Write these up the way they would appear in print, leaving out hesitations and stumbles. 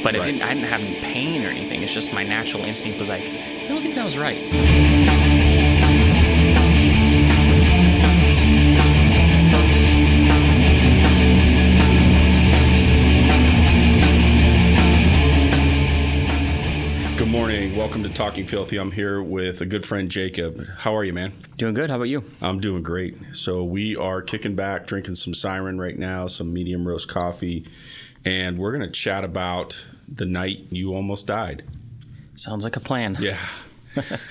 But I didn't have any pain or anything. It's just my natural instinct was like, I don't think that was right. Good morning. Welcome to Talking Filthy. I'm here with a good friend, Jacob. How are you, man? Doing good. How about you? I'm doing great. So we are kicking back, drinking some Siren right now, some medium roast coffee, and we're going to chat about the night you almost died. Sounds like a plan. Yeah.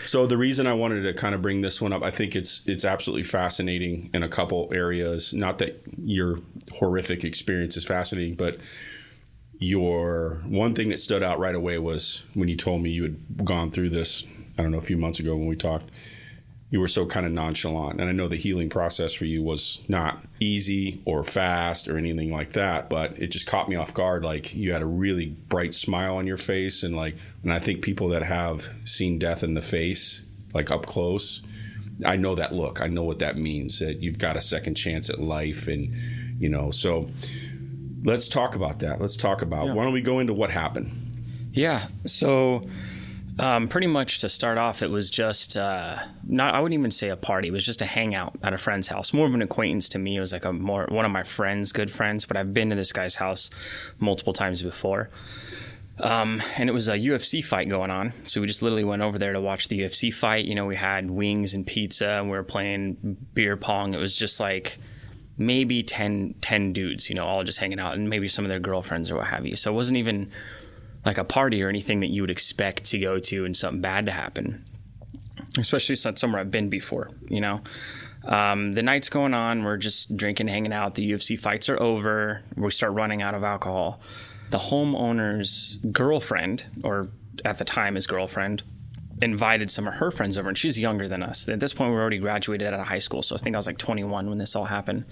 So the reason I wanted to kind of bring this one up, I think it's absolutely fascinating in a couple areas. Not that your horrific experience is fascinating, but your one thing that stood out right away was when you told me you had gone through this, I don't know, a few months ago when we talked, you were so kind of nonchalant. And I know the healing process for you was not easy or fast or anything like that, but it just caught me off guard. Like you had a really bright smile on your face. And I think people that have seen death in the face, like up close, I know that look. I know what that means, that you've got a second chance at life. And, so let's talk about that. Let's talk about, why don't we go into what happened? Yeah. So pretty much to start off, it was just I wouldn't even say a party. It was just a hangout at a friend's house. More of an acquaintance to me. It was like one of my friends, good friends, but I've been to this guy's house multiple times before. And it was a UFC fight going on. So we just literally went over there to watch the UFC fight. We had wings and pizza and we were playing beer pong. It was just like maybe 10 dudes, all just hanging out, and maybe some of their girlfriends or what have you. So it wasn't even like a party or anything that you would expect to go to and something bad to happen, especially somewhere I've been before, The night's going on. We're just drinking, hanging out. The UFC fights are over. We start running out of alcohol. The homeowner's girlfriend, or at the time his girlfriend, invited some of her friends over, and she's younger than us. At this point, we were already graduated out of high school, so I think I was like 21 when this all happened.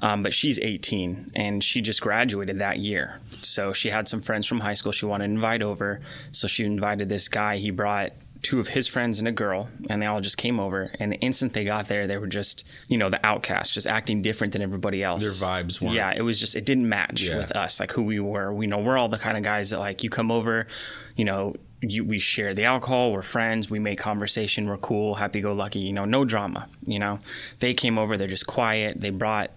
But she's 18, and she just graduated that year. So she had some friends from high school she wanted to invite over, so she invited this guy. He brought two of his friends and a girl, and they all just came over, and the instant they got there, they were just, the outcast, just acting different than everybody else. Their vibes weren't. Yeah, it was just, it didn't match with us, like who we were. We're all the kind of guys that, like, you come over, we share the alcohol, we're friends, we make conversation, we're cool, happy-go-lucky, no drama, They came over, they're just quiet, they brought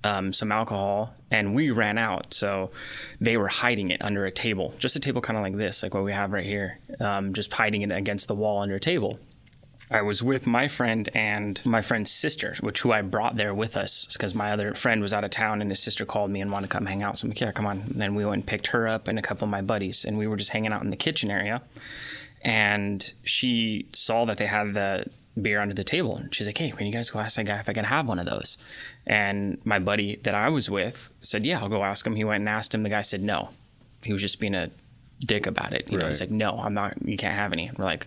some alcohol, and we ran out, so they were hiding it under a table, just a table kind of like this, like what we have right here, just hiding it against the wall under a table. I was with my friend and my friend's sister, who I brought there with us because my other friend was out of town and his sister called me and wanted to come hang out. So I'm like, yeah, come on. And then we went and picked her up and a couple of my buddies, and we were just hanging out in the kitchen area. And she saw that they had the beer under the table. And she's like, hey, can you guys go ask that guy if I can have one of those? And my buddy that I was with said, yeah, I'll go ask him. He went and asked him. The guy said no. He was just being a dick about it. He's like, no, I'm not, you can't have any. And we're like,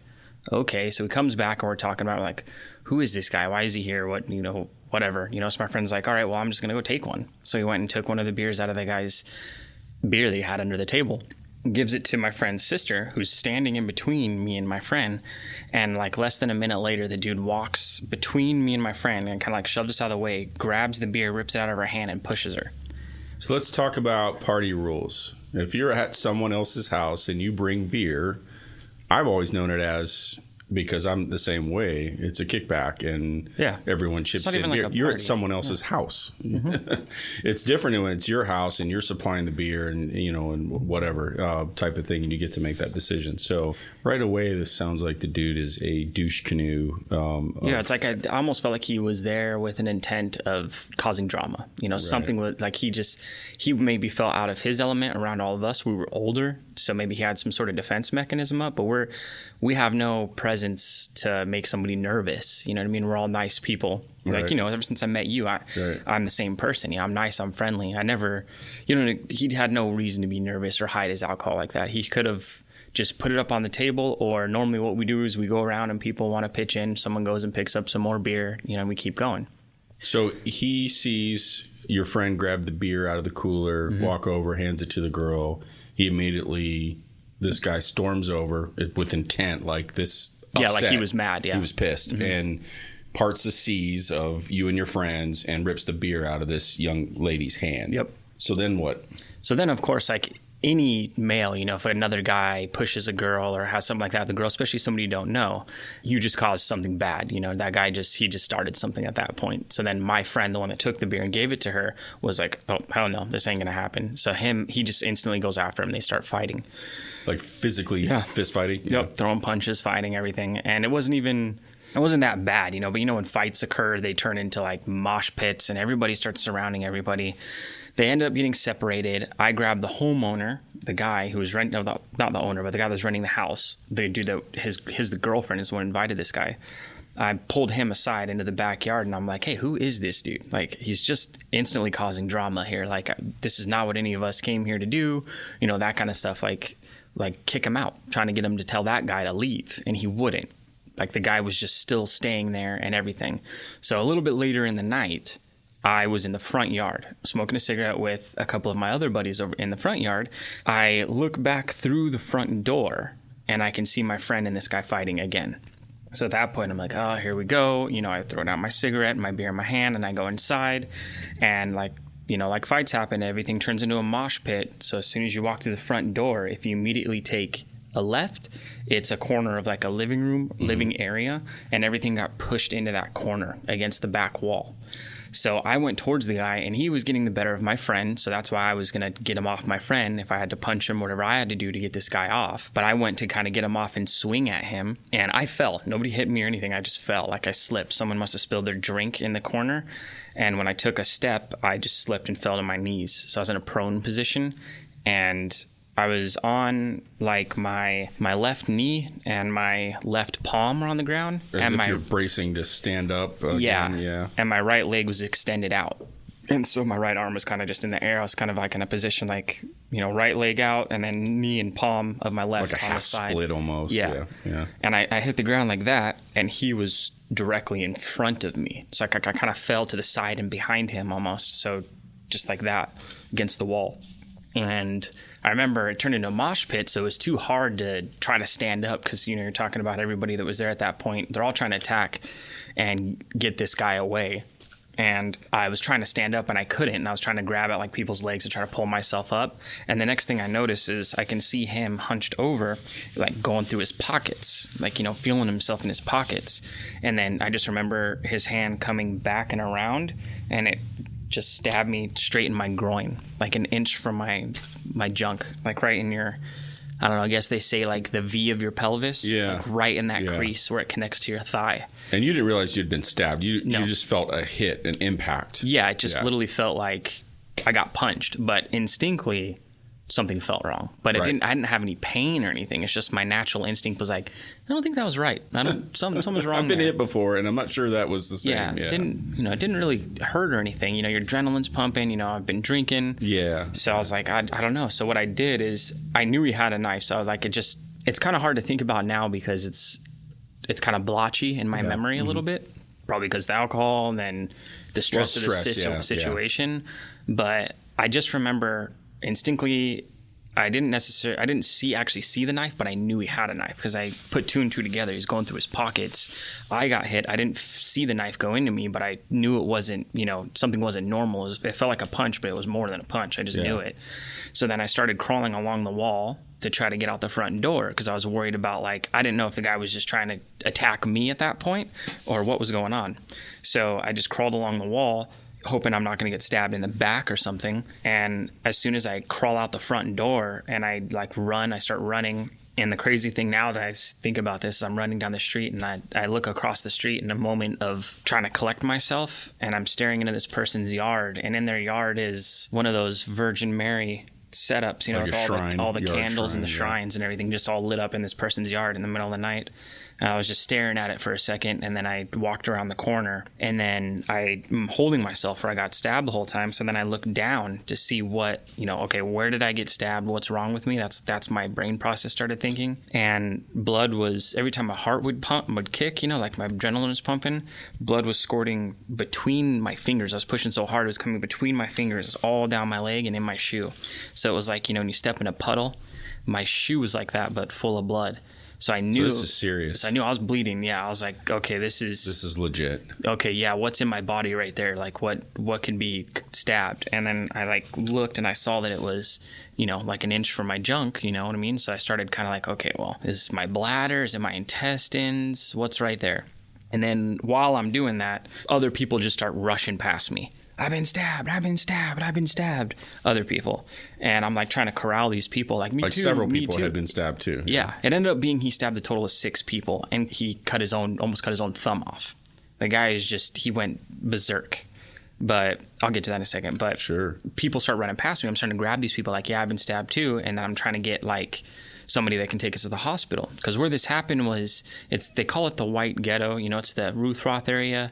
okay. So he comes back and we're talking about, like, who is this guy? Why is he here? What, whatever. So my friend's like, all right, well, I'm just going to go take one. So he went and took one of the beers out of the guy's beer that he had under the table, gives it to my friend's sister, who's standing in between me and my friend. And like less than a minute later, the dude walks between me and my friend and kind of like shoves us out of the way, grabs the beer, rips it out of her hand and pushes her. So let's talk about party rules. If you're at someone else's house and you bring beer, I've always known it as, because I'm the same way, it's a kickback and everyone chips in beer. You're at someone else's house. Mm-hmm. It's different when it's your house and you're supplying the beer and and whatever type of thing, and you get to make that decision. So right away, this sounds like the dude is a douche canoe. It's like I almost felt like he was there with an intent of causing drama. Something with, like, he maybe felt out of his element around all of us. We were older, so maybe he had some sort of defense mechanism up, but we have no presence to make somebody nervous. You know what I mean? We're all nice people. Like, ever since I met you, I'm the same person. I'm nice, I'm friendly. I never, he had no reason to be nervous or hide his alcohol like that. He could have just put it up on the table, or normally what we do is we go around and people want to pitch in. Someone goes and picks up some more beer, and we keep going. So he sees your friend grab the beer out of the cooler, walk over, hands it to the girl. He immediately, this guy storms over with intent, like this. Yeah, upset. Like he was mad. Yeah, he was pissed and parts the seas of you and your friends and rips the beer out of this young lady's hand. Yep. So then what? So then, of course, like any male, you know, if another guy pushes a girl or has something like that, the girl, especially somebody you don't know, you just caused something bad. You know, that guy he just started something at that point. So then my friend, the one that took the beer and gave it to her, was like, oh, hell no, this ain't going to happen. So he just instantly goes after him. They start fighting. Like physically fist fighting? Yep, throwing punches, fighting, everything. And it wasn't that bad, you know, but you know, when fights occur, they turn into like mosh pits and everybody starts surrounding everybody. They ended up getting separated. I grabbed the homeowner, the guy who was renting, not the owner, but the guy that was renting the house. The dude the girlfriend is the one who invited this guy. I pulled him aside into the backyard and I'm like, hey, who is this dude? Like, he's just instantly causing drama here. Like, this is not what any of us came here to do. You know, that kind of stuff. Like kick him out, trying to get him to tell that guy to leave. And he wouldn't. Like, the guy was just still staying there and everything. So a little bit later in the night, I was in the front yard smoking a cigarette with a couple of my other buddies over in the front yard. I look back through the front door and I can see my friend and this guy fighting again. So at that point, I'm like, oh, here we go. You know, I throw down my cigarette and my beer in my hand and I go inside and like fights happen, everything turns into a mosh pit. So as soon as you walk through the front door, if you immediately take a left, it's a corner of like a living area, and everything got pushed into that corner against the back wall. So I went towards the guy and he was getting the better of my friend. So that's why I was going to get him off my friend if I had to punch him, whatever I had to do to get this guy off. But I went to kind of get him off and swing at him and I fell. Nobody hit me or anything. I just fell. Like I slipped. Someone must have spilled their drink in the corner. And when I took a step, I just slipped and fell to my knees. So I was in a prone position and I was on like my left knee and my left palm were on the ground. As and if you're bracing to stand up again. Yeah. And my right leg was extended out. And so my right arm was kind of just in the air. I was kind of like in a position like, you know, right leg out and then knee and palm of my left like a on half the side. Split almost. Yeah. And I hit the ground like that and he was directly in front of me. So I kind of fell to the side and behind him almost. So just like that against the wall. And I remember it turned into a mosh pit, so it was too hard to try to stand up because, you know, you're talking about everybody that was there at that point. They're all trying to attack and get this guy away. And I was trying to stand up and I couldn't. And I was trying to grab at like people's legs to try to pull myself up. And the next thing I notice is I can see him hunched over, like going through his pockets, like, you know, feeling himself in his pockets. And then I just remember his hand coming back and around and it just stabbed me straight in my groin, like an inch from my junk, like right in your, I don't know, I guess they say like the V of your pelvis, like right in that crease where it connects to your thigh. And you didn't realize you'd been stabbed. You just felt a hit, an impact. Yeah, it just literally felt like I got punched, but instinctively something felt wrong. But I didn't have any pain or anything. It's just my natural instinct was like, I don't think that was right. Something's wrong. I've been hit before, and I'm not sure that was the same. Yeah, it didn't really hurt or anything. You know, your adrenaline's pumping. You know, I've been drinking. Yeah. So I was like, I don't know. So what I did is I knew he had a knife. So I was like, it's kind of hard to think about now because it's kind of blotchy in my memory a little bit. Probably because the alcohol and then the stress of the situation. But I just remember instinctively, I didn't actually see the knife, but I knew he had a knife because I put two and two together. He's going through his pockets. I got hit. I didn't see the knife go into me, but I knew it wasn't, you know, something wasn't normal. It felt like a punch, but it was more than a punch. I just knew it. So then I started crawling along the wall to try to get out the front door because I was worried about, like, I didn't know if the guy was just trying to attack me at that point or what was going on. So I just crawled along the wall, hoping I'm not going to get stabbed in the back or something. And as soon as I crawl out the front door and I start running. And the crazy thing now that I think about this is I'm running down the street and I look across the street in a moment of trying to collect myself and I'm staring into this person's yard, and in their yard is one of those Virgin Mary setups, you know, like with all the candles shrine, and the shrines and everything just all lit up in this person's yard in the middle of the night. And I was just staring at it for a second, and then I walked around the corner, and then I'm holding myself where I got stabbed the whole time. So then I looked down to see what, you know, okay, where did I get stabbed? What's wrong with me? That's my brain process started thinking. And blood was, every time my heart would kick, you know, like my adrenaline was pumping, blood was squirting between my fingers. I was pushing so hard, it was coming between my fingers, all down my leg and in my shoe. So it was like, you know, when you step in a puddle, my shoe was like that, but full of blood. So I knew this is serious. So I knew I was bleeding. Yeah, I was like, okay, this is legit. Okay, yeah, what's in my body right there? Like what could be stabbed? And then I like looked and I saw that it was, you know, like an inch from my junk, you know what I mean? So I started kind of like, okay, well, is my bladder? Is it my intestines? What's right there? And then while I'm doing that, other people just start rushing past me. I've been stabbed. Other people. And I'm like trying to corral these people. Like, me too. Several people had been stabbed too. Yeah. It ended up being he stabbed a total of 6 people, and he almost cut his own thumb off. The guy he went berserk. But I'll get to that in a second. But sure, people start running past me. I'm starting to grab these people like, yeah, I've been stabbed too. And then I'm trying to get like somebody that can take us to the hospital. Because where this happened was, they call it the White Ghetto. You know, it's the Ruth Roth area.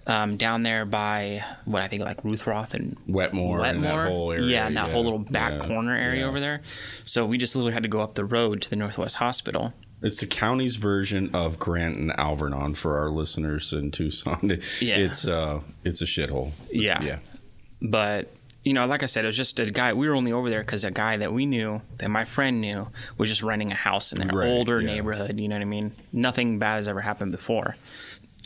Down there by what I think like Ruth Roth and Wetmore. And that whole area. Yeah, and that whole little back corner area over there. So we just literally had to go up the road to the Northwest Hospital. It's the county's version of Grant and Alvernon for our listeners in Tucson. Yeah. It's a shithole. Yeah. But, you know, like I said, it was just a guy. We were only over there because a guy that we knew, that my friend knew, was just renting a house in their older neighborhood. You know what I mean? Nothing bad has ever happened before.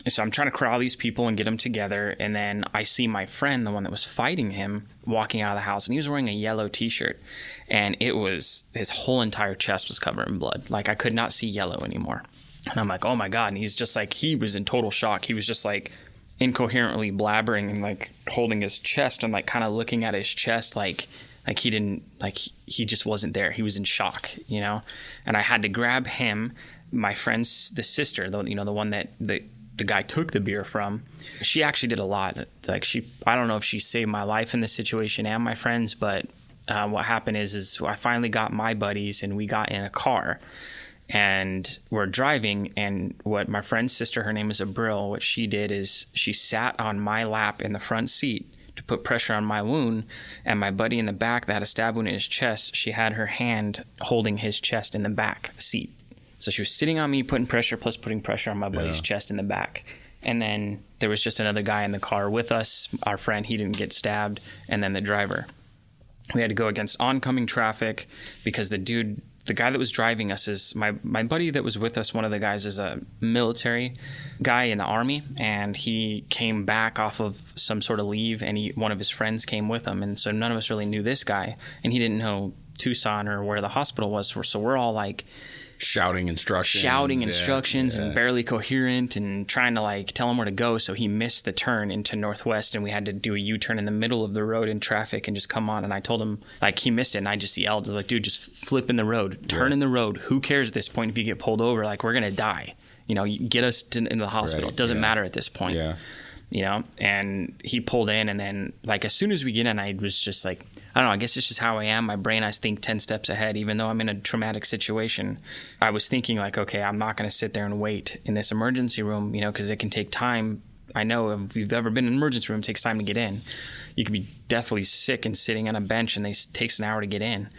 So I'm trying to corral these people and get them together. And then I see my friend, the one that was fighting him, walking out of the house. And he was wearing a yellow T-shirt. And his whole entire chest was covered in blood. Like, I could not see yellow anymore. And I'm like, oh my God. And he's just like, he was in total shock. He was just like incoherently blabbering and like holding his chest and like kind of looking at his chest like he didn't, like he just wasn't there. He was in shock, you know? And I had to grab him, the sister, the one that the guy took the beer from. She actually did a lot. Like, I don't know if she saved my life in this situation and my friends, but what happened is I finally got my buddies and we got in a car and we're driving. And what my friend's sister, her name is Abril, what she did is she sat on my lap in the front seat to put pressure on my wound. And my buddy in the back that had a stab wound in his chest, she had her hand holding his chest in the back seat. So she was sitting on me, putting pressure on my buddy's chest in the back. And then there was just another guy in the car with us. Our friend, he didn't get stabbed. And then the driver. We had to go against oncoming traffic because the guy that was driving us is my buddy that was with us. One of the guys is a military guy in the Army, and he came back off of some sort of leave, and one of his friends came with him. And so none of us really knew this guy, and he didn't know Tucson or where the hospital was. So we're all like shouting instructions and barely coherent and trying to like tell him where to go. So he missed the turn into Northwest, and we had to do a U-turn in the middle of the road in traffic and just come on. And I told him, like, he missed it, and I just yelled, like, dude, just flip in the road, turn in the road. Who cares at this point if you get pulled over? Like, we're gonna die. You know, you get us into the hospital. It doesn't matter at this point. Yeah. You know, and he pulled in, and then like as soon as we get in, I was just like, I don't know, I guess it's just how I am. My brain, I think 10 steps ahead, even though I'm in a traumatic situation. I was thinking like, okay, I'm not going to sit there and wait in this emergency room, you know, because it can take time. I know if you've ever been in an emergency room, it takes time to get in. You can be deathly sick and sitting on a bench, and it takes an hour to get in.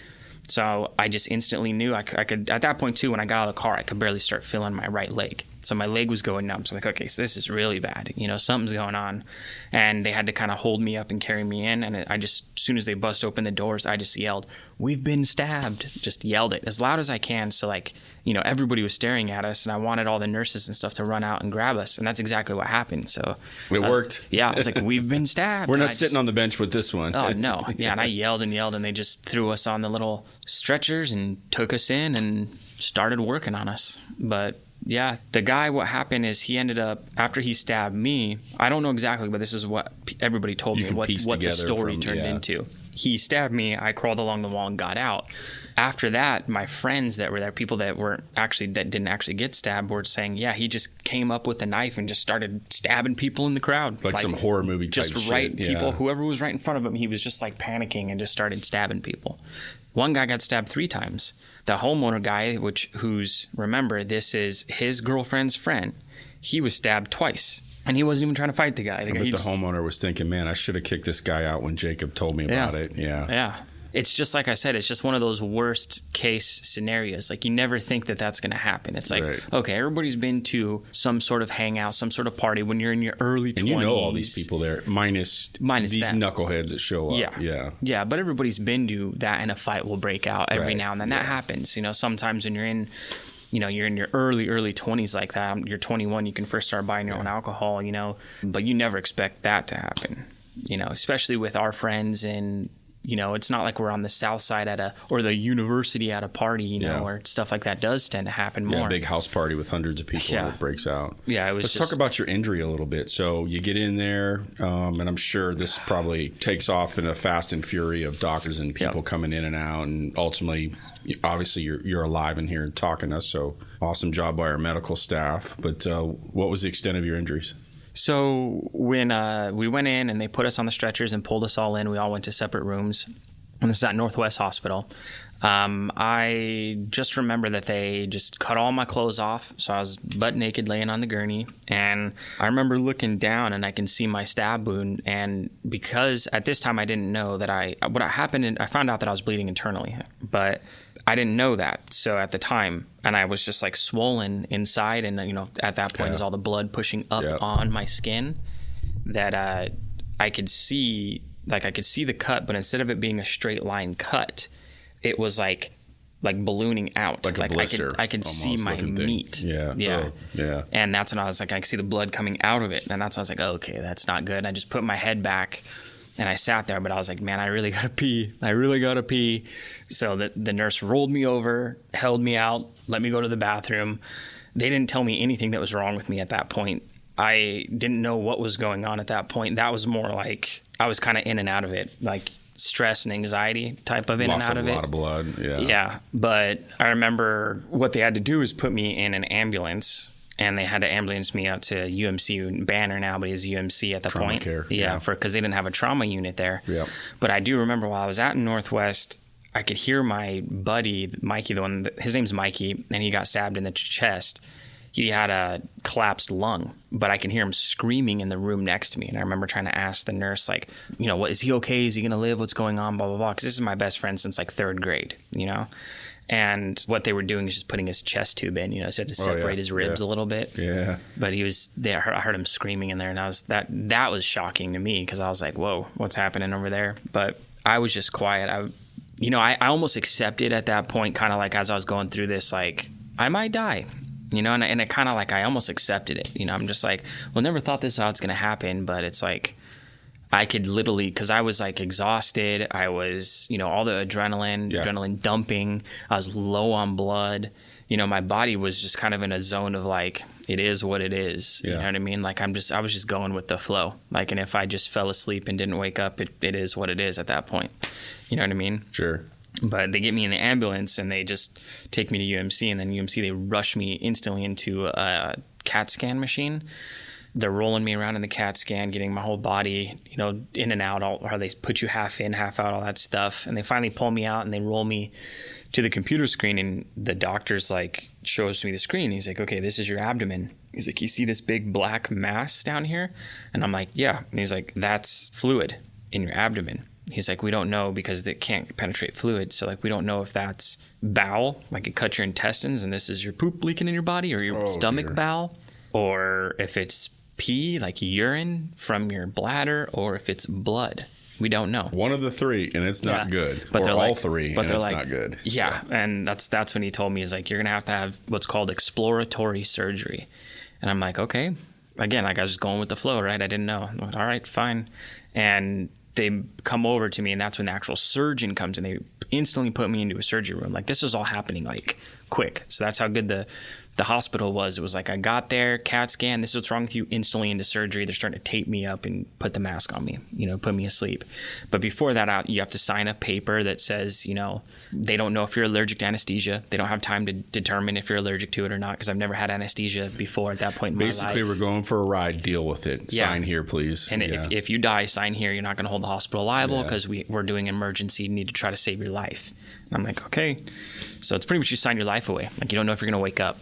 So I just instantly knew I could, at that point too, when I got out of the car, I could barely start feeling my right leg. So my leg was going numb. So I'm like, okay, so this is really bad. You know, something's going on. And they had to kind of hold me up and carry me in. And as soon as they bust open the doors, I just yelled, "We've been stabbed." Just yelled it as loud as I can. So like, you know, everybody was staring at us, and I wanted all the nurses and stuff to run out and grab us. And that's exactly what happened. So it worked. Yeah. I was like, "We've been stabbed." We're not sitting on the bench with this one. Oh, no. Yeah. And I yelled, and they just threw us on the little stretchers and took us in and started working on us. But yeah, the guy, what happened is he ended up, after he stabbed me, I don't know exactly, but this is what everybody told me, what the story turned into. He stabbed me, I crawled along the wall and got out. After that, my friends that were there, people that didn't actually get stabbed, were saying, yeah, he just came up with a knife and just started stabbing people in the crowd. Like some horror movie type shit. Just right people, whoever was right in front of him, he was just like panicking and just started stabbing people. One guy got stabbed 3 times. The homeowner guy, remember, this is his girlfriend's friend. He was stabbed twice, and he wasn't even trying to fight the guy. The homeowner was thinking, man, I should have kicked this guy out when Jacob told me about it. Yeah. It's just like I said, it's just one of those worst case scenarios. Like, you never think that that's going to happen. It's like, okay, everybody's been to some sort of hangout, some sort of party when you're in your early 20s. And you know all these people there, minus these knuckleheads that show up. Yeah, but everybody's been to that, and a fight will break out every now and then. That happens. You know, sometimes when you're in you know, you're in your early 20s like that. You're 21, you can first start buying your own alcohol, you know, but you never expect that to happen, you know, especially with our friends. And, you know, it's not like we're on the south side or the university at a party, you know, where stuff like that does tend to happen more. Yeah, big house party with hundreds of people that breaks out. Yeah, Let's talk about your injury a little bit. So you get in there, and I'm sure this probably takes off in a fast and fury of doctors and people coming in and out, and ultimately, obviously, you're alive in here and talking to us. So awesome job by our medical staff. But what was the extent of your injuries? So when we went in and they put us on the stretchers and pulled us all in, we all went to separate rooms. And this is at Northwest Hospital. I just remember that they just cut all my clothes off. So I was butt naked laying on the gurney. And I remember looking down and I can see my stab wound. And because at this time I didn't know that I found out that I was bleeding internally. But I didn't know that. So at the time, and I was just like swollen inside. And, you know, at that point is all the blood pushing up on my skin that I could see the cut, but instead of it being a straight line cut, it was like ballooning out. Like a blister. I could see my meat. Yeah. Yeah. Oh, yeah. And that's when I was like, I could see the blood coming out of it. And that's when I was like, oh, okay, that's not good. And I just put my head back and I sat there, but I was like, man, I really got to pee. So the nurse rolled me over, held me out, let me go to the bathroom. They didn't tell me anything that was wrong with me at that point. I didn't know what was going on at that point. That was more like I was kind of in and out of it, like stress and anxiety type of in and out of it. Lost a lot of blood, yeah. Yeah, but I remember what they had to do is put me in an ambulance, and they had to ambulance me out to UMC Banner now, but it was UMC at the Trauma point. care. Yeah, because they didn't have a trauma unit there. Yeah. But I do remember while I was out in Northwest, I could hear my buddy, Mikey, his name's Mikey, and he got stabbed in the chest. He had a collapsed lung, but I can hear him screaming in the room next to me. And I remember trying to ask the nurse, like, you know, is he okay? Is he going to live? What's going on? Blah, blah, blah. Because this is my best friend since like third grade, you know? And what they were doing is just putting his chest tube in, you know, so he had to separate his ribs a little bit. Yeah. But he was there. I heard him screaming in there, and that was shocking to me because I was like, whoa, what's happening over there? But I was just quiet. I almost accepted at that point, kind of like as I was going through this, like, I might die. You know, and it kind of like I almost accepted it. You know, I'm just like, well, never thought this is how it's going to happen. But it's like I could literally, because I was like exhausted. I was, you know, all the adrenaline dumping. I was low on blood. You know, my body was just kind of in a zone of like, it is what it is. You know what I mean? Like I was just going with the flow. Like, and if I just fell asleep and didn't wake up, it is what it is at that point. You know what I mean? Sure. But they get me in the ambulance and they just take me to UMC, and then UMC, they rush me instantly into a CAT scan machine. They're rolling me around in the CAT scan, getting my whole body, you know, in and out, or they put you half in, half out, all that stuff. And they finally pull me out and they roll me to the computer screen, and the doctor's like, shows me the screen. He's like, okay, this is your abdomen. He's like, you see this big black mass down here? And I'm like, yeah. And he's like, that's fluid in your abdomen. He's like, we don't know because it can't penetrate fluid. So, like, we don't know if that's bowel, like it cuts your intestines and this is your poop leaking in your body, or your stomach bowel, or if it's pee, like urine from your bladder, or if it's blood. We don't know. One of the three, and it's not good. But or all like, three, and it's not good. Yeah, and that's when he told me, is like, you're going to have what's called exploratory surgery. And I'm like, okay. Again, like I was just going with the flow, right? I didn't know. I'm like, all right, fine. And they come over to me, and that's when the actual surgeon comes, and they instantly put me into a surgery room. Like, this was all happening like quick. So that's how good the hospital was. It was like, I got there, CAT scan, this is what's wrong with you, instantly into surgery. They're starting to tape me up and put the mask on me, you know, put me asleep. But before that, you have to sign a paper that says, you know, they don't know if you're allergic to anesthesia. They don't have time to determine if you're allergic to it or not, because I've never had anesthesia before at that point in my life. Basically, we're going for a ride. Deal with it. Yeah. Sign here, please. And if you die, sign here. You're not going to hold the hospital liable because we're doing emergency. You need to try to save your life. And I'm like, okay. So it's pretty much you sign your life away. Like, you don't know if you're going to wake up.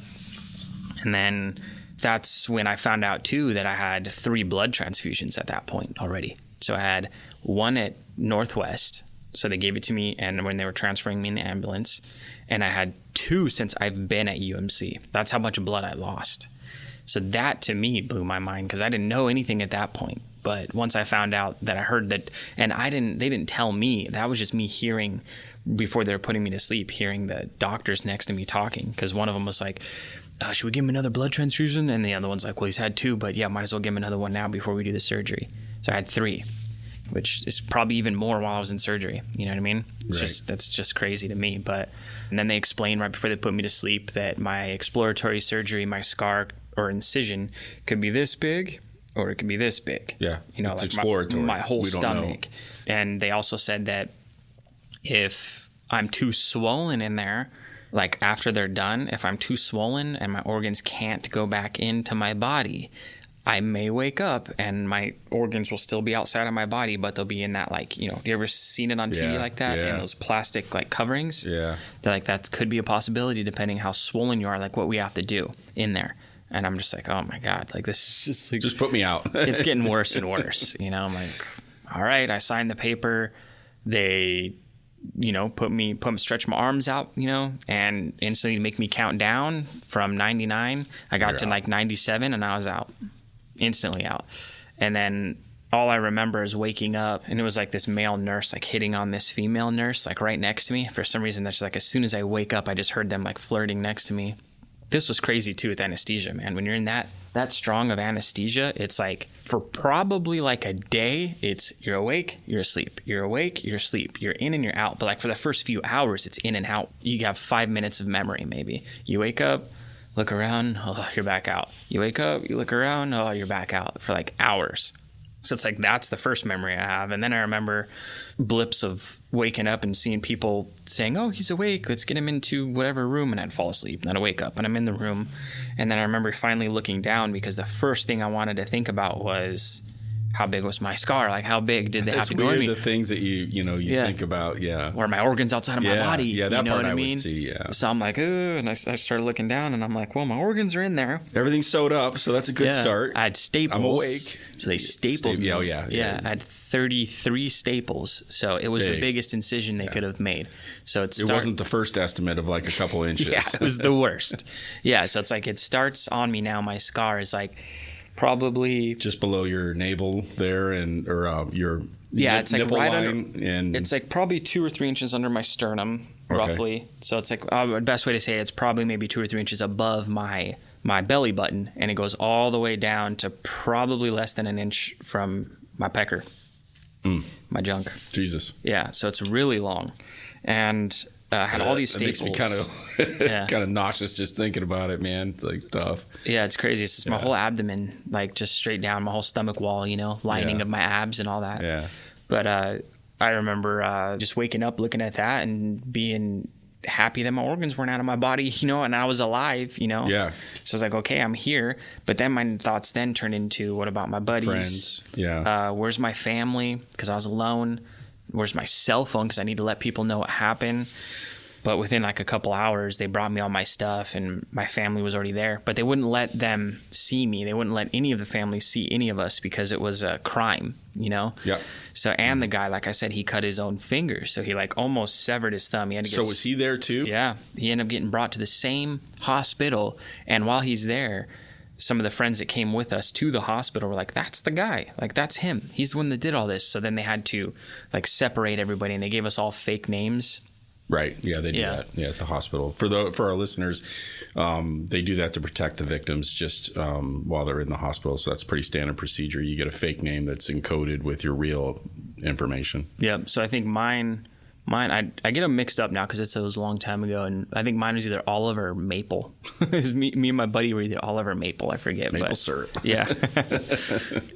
And then that's when I found out, too, that I had 3 blood transfusions at that point already. So I had one at Northwest. So they gave it to me, and when they were transferring me in the ambulance. And I had 2 since I've been at UMC. That's how much blood I lost. So that, to me, blew my mind, because I didn't know anything at that point. But once I found out that I heard that, and they didn't tell me, that was just me hearing before they were putting me to sleep, hearing the doctors next to me talking, because one of them was like, should we give him another blood transfusion? And the other one's like, well, he's had 2, but yeah, might as well give him another one now before we do the surgery. So I had 3, which is probably even more while I was in surgery. You know what I mean? That's just crazy to me. But, and then they explained right before they put me to sleep that my exploratory surgery, my scar or incision could be this big or it could be this big. Yeah. You know, it's like exploratory. My whole stomach. And they also said that if I'm too swollen in there, like after they're done, if I'm too swollen and my organs can't go back into my body, I may wake up and my organs will still be outside of my body, but they'll be in that, like, you know, you ever seen it on TV like that? Yeah. In those plastic like coverings? Yeah. They're like, that could be a possibility depending how swollen you are, like what we have to do in there. And I'm just like, oh my God, like this is just like, just put me out. It's getting worse and worse. You know, I'm like, all right, I signed the paper. They, you know, stretch my arms out, you know, and instantly make me count down from 99. I got to like 97 and I was out. Instantly out. And then all I remember is waking up, and it was like this male nurse like hitting on this female nurse like right next to me. For some reason, that's like as soon as I wake up, I just heard them like flirting next to me. This was crazy too with anesthesia, man. When you're in that strong of anesthesia, it's like for probably like a day, it's you're awake, you're asleep, you're awake, you're asleep, you're in and you're out. But like for the first few hours, it's in and out. You have 5 minutes of memory maybe. You wake up, look around, oh, you're back out. You wake up, you look around, oh, you're back out for like hours. So it's like that's the first memory I have. And then I remember blips of waking up and seeing people saying, oh, he's awake, let's get him into whatever room. And I'd fall asleep. And then I wake up and I'm in the room. And then I remember finally looking down because the first thing I wanted to think about was, how big was my scar? Like, how big did they have to go in me? The things that you think about, or my organs outside of my body. Yeah, that you know part what I would mean? see, yeah. So I'm like, and I started looking down, and I'm like, well, my organs are in there. Everything's sewed up, so that's a good start. I had staples. I'm awake. So they stapled me. Oh, yeah. I had 33 staples, so it was the biggest incision they could have made. So it wasn't the first estimate of like a couple inches. Yeah, it was the worst. Yeah, so it's like it starts on me now. My scar is like probably just below your navel there, or your it's like nipple right line, under. and it's like probably 2 or 3 inches under my sternum, roughly. So it's like the best way to say it's probably maybe 2 or 3 inches above my belly button, and it goes all the way down to probably less than an inch from my pecker, my junk. Jesus. Yeah, so it's really long, and I had all these staples. It makes me kind of nauseous just thinking about it, man. It's like tough. Yeah, it's crazy. It's just my whole abdomen, like just straight down, my whole stomach wall, you know, lining of my abs and all that. Yeah. But I remember just waking up, looking at that, and being happy that my organs weren't out of my body, you know, and I was alive, you know. Yeah. So I was like, okay, I'm here. But then my thoughts then turned into, what about my buddies? Friends. Yeah. Where's my family? Because I was alone. Where's my cell phone? Because I need to let people know what happened. But within like a couple hours, they brought me all my stuff, and my family was already there. But they wouldn't let them see me. They wouldn't let any of the family see any of us because it was a crime, you know? Yeah. So, and the guy, like I said, he cut his own finger. So he like almost severed his thumb. He had to get. So was he there too? Yeah. He ended up getting brought to the same hospital. And while he's there, some of the friends that came with us to the hospital were like, that's the guy. Like, that's him. He's the one that did all this. So then they had to like separate everybody, and they gave us all fake names. Right. Yeah, they do that. Yeah, at the hospital. For our listeners, they do that to protect the victims just while they're in the hospital. So that's pretty standard procedure. You get a fake name that's encoded with your real information. Yeah. So I think mine, I get them mixed up now because it was a long time ago, and I think mine was either Oliver or Maple. It was me and my buddy were either Oliver or Maple. I forget. Maple syrup. Yeah.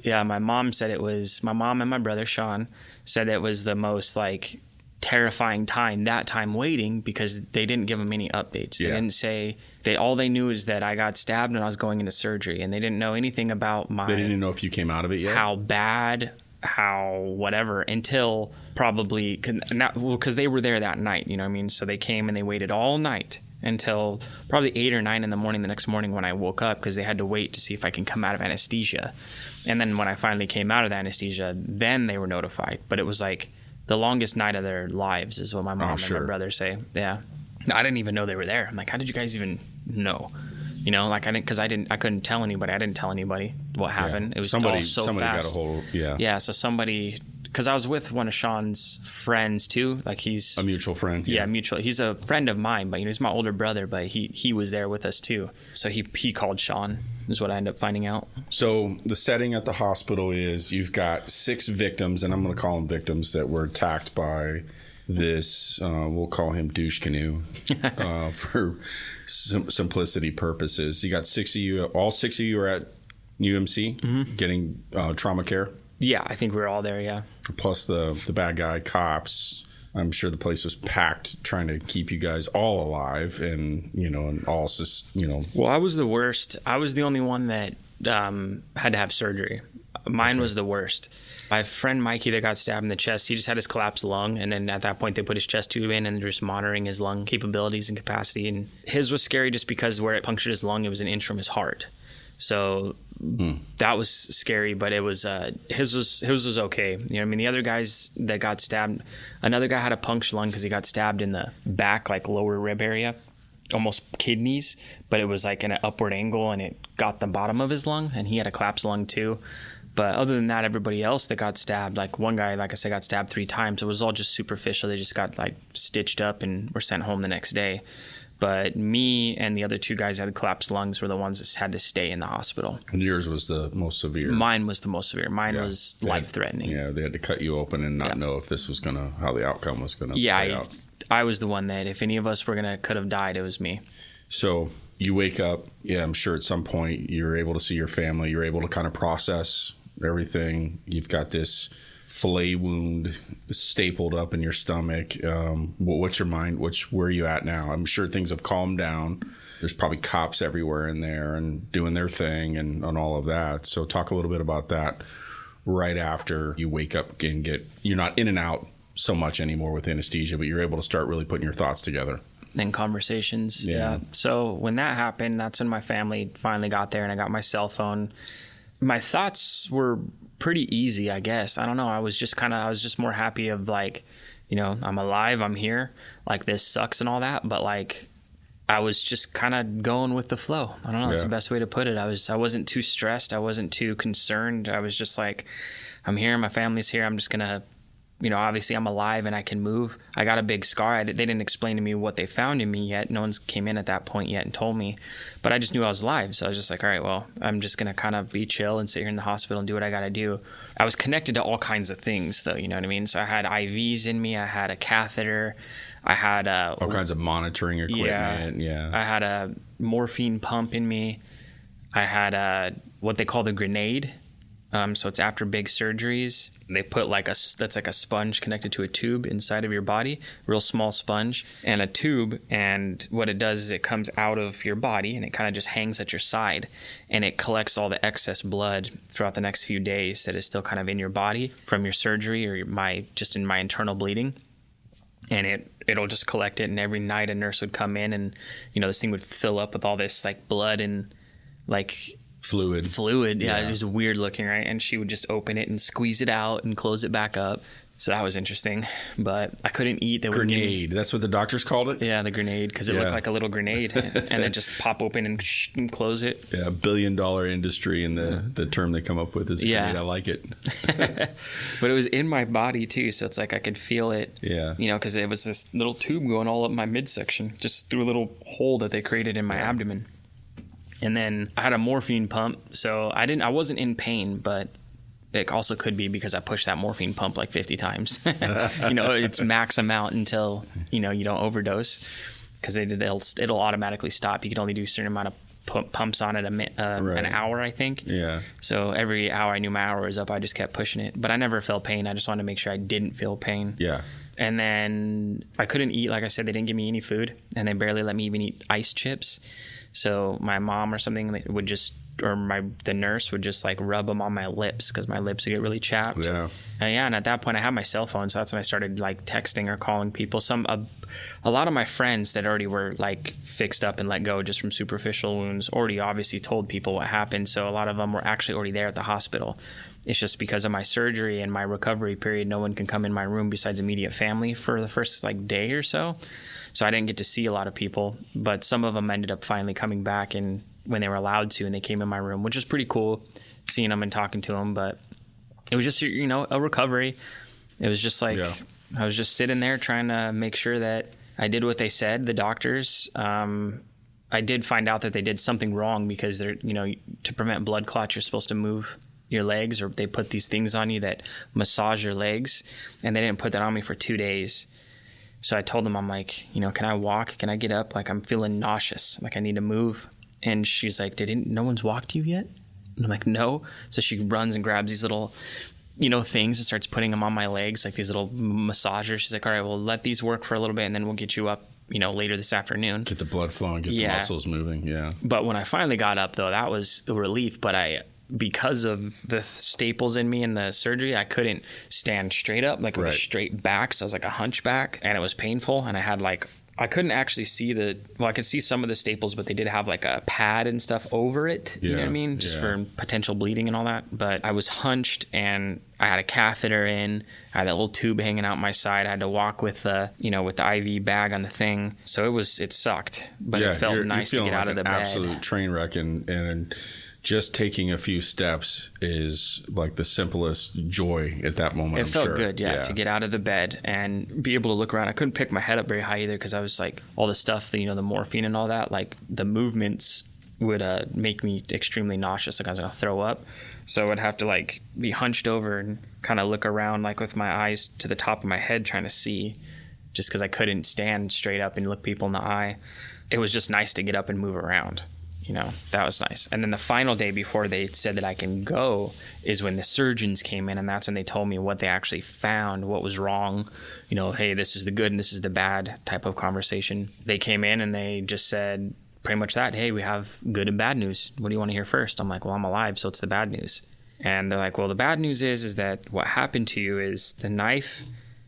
Yeah. My mom and my brother Sean said it was the most like terrifying time waiting because they didn't give them any updates. They didn't say all they knew is that I got stabbed and I was going into surgery, and they didn't know anything about they didn't know if you came out of it yet, how bad, how whatever, until probably because they were there that night, you know what I mean? So they came and they waited all night until probably 8 or 9 in the morning the next morning when I woke up, because they had to wait to see if I can come out of anesthesia. And then when I finally came out of the anesthesia, then they were notified. But it was like the longest night of their lives is what my mom and my brother say. Yeah. I didn't even know they were there. I'm like, how did you guys even know? You know, like I couldn't tell anybody. I didn't tell anybody what happened. It was all so somebody fast. Got a hold. Yeah. Yeah. So somebody because I was with one of Sean's friends too. Like he's a mutual friend. Yeah, mutual. He's a friend of mine, but he's my older brother. But he was there with us too. So he called Sean. Is what I ended up finding out. So the setting at the hospital is you've got 6 victims, and I'm going to call them victims, that were attacked by this. We'll call him Douche Canoe for simplicity purposes. You got 6 of you. All 6 of you are at UMC getting trauma care. Yeah, I think we were all there, yeah. Plus the bad guy cops. I'm sure the place was packed trying to keep you guys all alive and all just, Well, I was the worst. I was the only one that had to have surgery. Mine was the worst. My friend Mikey that got stabbed in the chest, he just had his collapsed lung. And then at that point, they put his chest tube in and they're just monitoring his lung capabilities and capacity. And his was scary just because where it punctured his lung, it was an inch from his heart. So that was scary, but it was his was okay. You know what I mean? The other guys that got stabbed, another guy had a punctured lung because he got stabbed in the back, like lower rib area, almost kidneys, but it was like in an upward angle and it got the bottom of his lung, and he had a collapsed lung too. But other than that, everybody else that got stabbed, like one guy, like I said, got stabbed 3 times. It was all just superficial. They just got like stitched up and were sent home the next day. But me and the other 2 guys that had collapsed lungs were the ones that had to stay in the hospital. And yours was the most severe. Mine was the most severe. Mine was life-threatening. Yeah, they had to cut you open and not know if this was how the outcome was going to play out. I was the one that if any of us could have died, it was me. So you wake up. Yeah, I'm sure at some point you're able to see your family. You're able to kind of process everything. You've got this fillet wound stapled up in your stomach. What's your mind? Where are you at now? I'm sure things have calmed down. There's probably cops everywhere in there and doing their thing and all of that. So talk a little bit about that right after you wake up and you're not in and out so much anymore with anesthesia, but you're able to start really putting your thoughts together. And conversations. Yeah. So when that happened, that's when my family finally got there and I got my cell phone. My thoughts were pretty easy, I guess. I don't know. I was just more happy of like, I'm alive, I'm here. Like this sucks and all that, but like I was just kind of going with the flow. I don't know. That's the best way to put it. I wasn't too stressed. I wasn't too concerned. I was just like, I'm here. My family's here. I'm just going to, obviously I'm alive and I can move. I got a big scar. They didn't explain to me what they found in me yet. No one's came in at that point yet and told me, but I just knew I was alive. So I was just like, all right, well, I'm just going to kind of be chill and sit here in the hospital and do what I got to do. I was connected to all kinds of things though. You know what I mean? So I had IVs in me. I had a catheter. I had all kinds of monitoring equipment. Yeah. I had a morphine pump in me. I had what they call the grenade. So it's after big surgeries. They put that's like a sponge connected to a tube inside of your body, real small sponge and a tube. And what it does is it comes out of your body and it kind of just hangs at your side and it collects all the excess blood throughout the next few days that is still kind of in your body from your surgery or just in my internal bleeding. And it'll just collect it. And every night a nurse would come in and, this thing would fill up with all this like blood and like fluid. Yeah. It was weird looking, right? And she would just open it and squeeze it out and close it back up. So that was interesting, but I couldn't eat. Grenade. That's what the doctors called it? Yeah, the grenade, because it looked like a little grenade and then just pop open and close it. Yeah, $1 billion industry, and the term they come up with is grenade. I like it. But it was in my body too, so it's like I could feel it. Yeah. Because it was this little tube going all up my midsection, just through a little hole that they created in my abdomen. And then I had a morphine pump, so I wasn't in pain, but it also could be because I pushed that morphine pump like 50 times. It's max amount until, you don't overdose, because it'll automatically stop. You can only do a certain amount of pumps on it an hour, I think. Yeah. So every hour I knew my hour was up, I just kept pushing it. But I never felt pain. I just wanted to make sure I didn't feel pain. Yeah. And then I couldn't eat. Like I said, they didn't give me any food, and they barely let me even eat ice chips. So my mom or something would just, or the nurse would just like rub them on my lips because my lips would get really chapped. Yeah. And at that point I had my cell phone, so that's when I started like texting or calling people. A lot of my friends that already were like fixed up and let go just from superficial wounds already obviously told people what happened. So a lot of them were actually already there at the hospital. It's just because of my surgery and my recovery period, no one can come in my room besides immediate family for the first like day or so. So I didn't get to see a lot of people, but some of them ended up finally coming back and when they were allowed to, and they came in my room, which is pretty cool seeing them and talking to them. But it was just, a recovery. It was just like, I was just sitting there trying to make sure that I did what they said, the doctors. I did find out that they did something wrong because they're, to prevent blood clots, you're supposed to move your legs, or they put these things on you that massage your legs, and they didn't put that on me for 2 days. So I told them, I'm like, can I walk? Can I get up? Like, I'm feeling nauseous. Like, I need to move. And she's like, no one's walked you yet? And I'm like, no. So she runs and grabs these little, things and starts putting them on my legs, like these little massagers. She's like, all right, well, let these work for a little bit, and then we'll get you up, later this afternoon. Get the blood flowing, get the muscles moving. Yeah. But when I finally got up, though, that was a relief. But because of the staples in me and the surgery, I couldn't stand straight up, like with a straight back. So I was like a hunchback, and it was painful. And I had I couldn't actually see I could see some of the staples, but they did have like a pad and stuff over it. You know what I mean? Just for potential bleeding and all that. But I was hunched, and I had a catheter in. I had that little tube hanging out my side. I had to walk with the IV bag on the thing. So it sucked, but it felt nice to get out of the bed. Absolute train wreck, and just taking a few steps is like the simplest joy at that moment. It felt good, to get out of the bed and be able to look around. I couldn't pick my head up very high either because I was like, all the stuff, the morphine and all that, like the movements would make me extremely nauseous. Like I was going to throw up. So I'd have to be hunched over and kind of look around with my eyes to the top of my head trying to see, just because I couldn't stand straight up and look people in the eye. It was just nice to get up and move around. That was nice. And then the final day before they said that I can go is when the surgeons came in, and that's when they told me what they actually found, what was wrong. Hey, this is the good and this is the bad type of conversation. They came in and they just said pretty much that, hey, we have good and bad news. What do you want to hear first? I'm like, well, I'm alive, so it's the bad news. And they're like, well, the bad news is that what happened to you is the knife,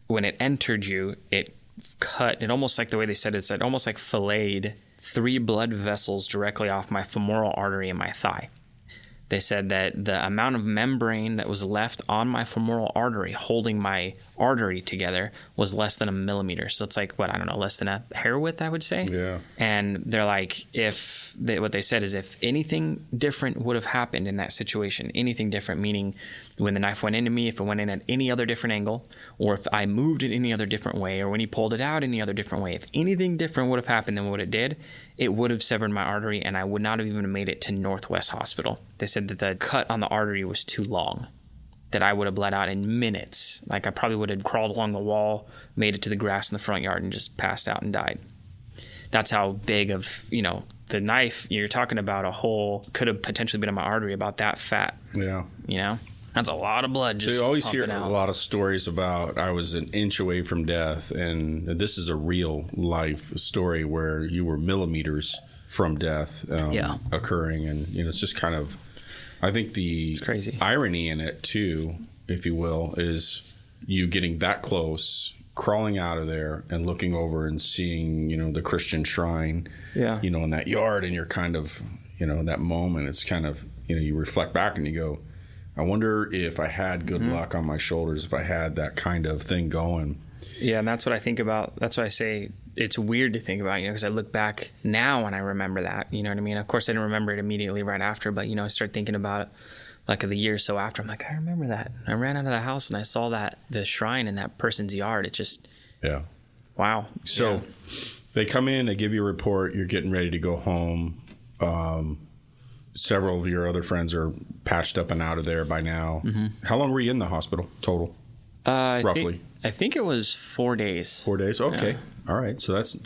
when it entered you, it cut, it almost like the way they said it almost like filleted 3 blood vessels directly off my femoral artery in my thigh. They said that the amount of membrane that was left on my femoral artery holding my artery together was less than 1 millimeter. So it's like, less than a hair width, I would say. Yeah. And they're like, what they said is if anything different would have happened in that situation, anything different, meaning when the knife went into me, if it went in at any other different angle, or if I moved it any other different way, or when he pulled it out any other different way, if anything different would have happened than what it did, it would have severed my artery, and I would not have even made it to Northwest Hospital. They said that the cut on the artery was too long, that I would have bled out in minutes. Like I probably would have crawled along the wall, made it to the grass in the front yard, and just passed out and died. That's how big of, the knife, you're talking about a hole, could have potentially been in my artery about that fat. Yeah. That's a lot of blood just So you always hear out. A lot of stories about I was an inch away from death, and this is a real life story where you were millimeters from death occurring, and it's just kind of, I think the irony in it too, if you will, is you getting that close, crawling out of there and looking over and seeing the Christian shrine, in that yard, and you're kind of in that moment, it's kind of you reflect back and you go, I wonder if I had good luck on my shoulders, if I had that kind of thing going. Yeah, and that's what I think about. That's why I say it's weird to think about, because I look back now and I remember that, you know what I mean? Of course, I didn't remember it immediately right after, but, I start thinking about it like the year or so after. I'm like, I remember that. I ran out of the house and I saw the shrine in that person's yard. It just, wow. So they come in, they give you a report, you're getting ready to go home. Several of your other friends are patched up and out of there by now. Mm-hmm. How long were you in the hospital total? Roughly. I think it was 4 days. 4 days? Okay. Yeah. All right. So that's,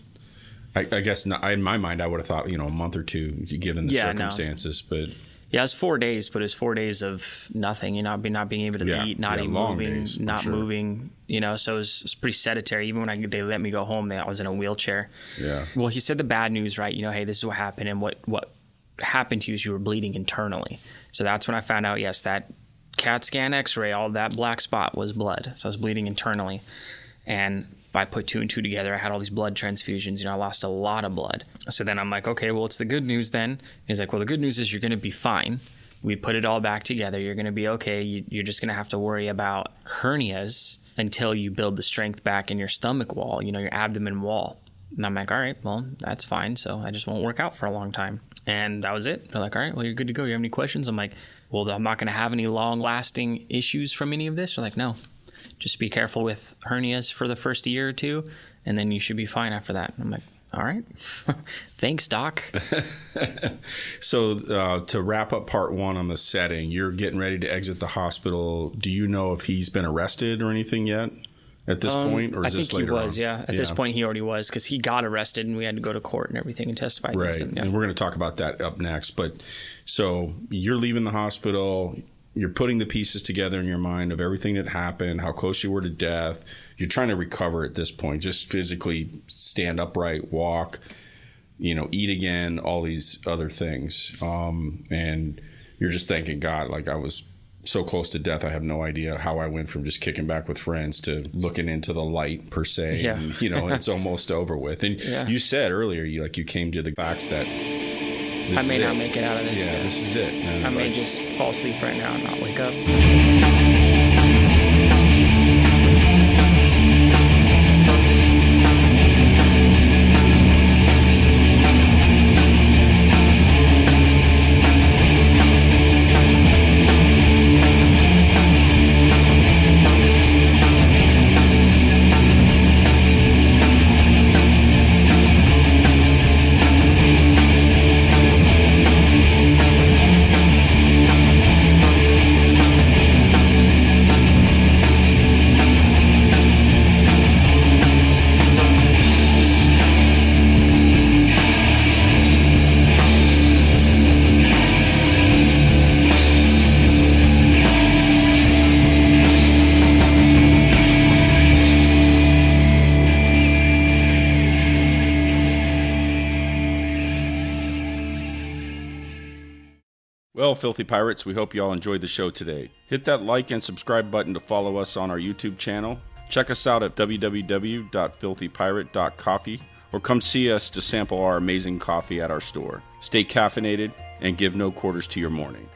I guess not, in my mind, I would have thought, a month or two given the circumstances. No. But yeah, it was 4 days, but it was 4 days of nothing. Not being able to eat, not even moving, days, not moving. So it was pretty sedentary. Even when they let me go home, I was in a wheelchair. Yeah. Well, he said the bad news, right? Hey, this is what happened, and what happened to you is you were bleeding internally. So that's when I found out, yes, that CAT scan x-ray, all that black spot was blood. So I was bleeding internally. And I put 2 and 2 together. I had all these blood transfusions. I lost a lot of blood. So then I'm like, okay, well, it's the good news then. He's like, well, the good news is you're going to be fine. We put it all back together. You're going to be okay. You're just going to have to worry about hernias until you build the strength back in your stomach wall, your abdomen wall. And I'm like, all right, well, that's fine. So I just won't work out for a long time. And that was it. They're like, all right, well, you're good to go. You have any questions? I'm like, well, I'm not going to have any long-lasting issues from any of this. They're like, no. just be careful with hernias for the first year or two, and then you should be fine after that. I'm like, all right. Thanks, doc. So to wrap up part one on the setting, you're getting ready to exit the hospital. Do you know if he's been arrested or anything yet at this point? Or is this later on? I think he was, At this point, he already was, because he got arrested and we had to go to court and everything and testify against him. Yeah. And we're going to talk about that up next. But so you're leaving the hospital. You're putting the pieces together in your mind of everything that happened, how close you were to death. You're trying to recover at this point, just physically stand upright, walk, eat again, all these other things. And you're just thanking God, like, I was so close to death. I have no idea how I went from just kicking back with friends to looking into the light per se. Yeah. And, it's almost over with. And you said earlier, you came to the facts that I may not make it out of this. Yeah, this is it. And I may just fall asleep right now and not wake up. Well, Filthy Pirates, we hope you all enjoyed the show today. Hit that like and subscribe button to follow us on our YouTube channel. Check us out at www.filthypirate.coffee or come see us to sample our amazing coffee at our store. Stay caffeinated and give no quarters to your morning.